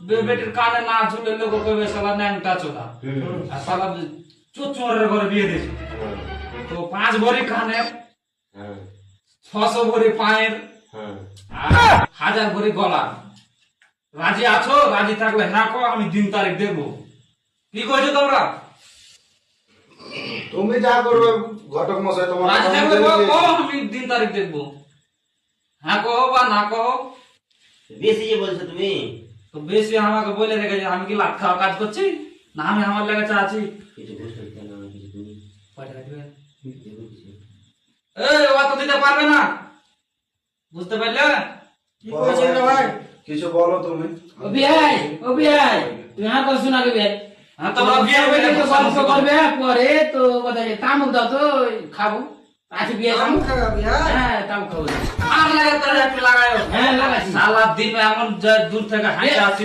বেটির কানে না ঝুলে লোক কবে শালা ন্যাংটা চোদা আর শালা চোরের ঘরে বিয়ে দিয়েছে তো 5 ভরি কানে 600 ভরি পায়ের আর 1000 ভরি গলা রাজি আছো? রাজি থাকলে হ্যাঁ কো, আমি দিন তারিখ দেবো। কি কইছো তোমরা? তুমি যা করবে ঘটক মশাই তোমার রাজি থাকলে কো, আমি দিন তারিখ দেখবো। হ্যাঁ কো বা না কো। বেশি যে বলছো তুমি, তো বেশি আমাকে বলে রেখেছে, আমি কি লাখ খাওয়া কাজ করছি না? আমি আমার লেগে আছি। কিছু বুঝতে কেন কিছু তুমি কয়টা রাখবে? দেবো কিছু। এই ও তো দিতে পারবে না, বুঝতে পারলে? কি কইছিস রে ভাই? কিছু বলো তুমি। ও বিয়াই, ও বিয়াই, তুমি আর কথা শোনা গে বিয়াই। হ্যাঁ তোমরা বিয়ে বিয়ে করে তো গল্প করবে পরে তো কথা যে তামুক দাও তো খাবো। আজকে বিয়ে খাবো। হ্যাঁ তামুক খাবো। আর লাগে তাহলে একটু লাগাও। হ্যাঁ লাগাচ্ছি। সারা দিন এমন দূর থেকে হাঁটে আসছি।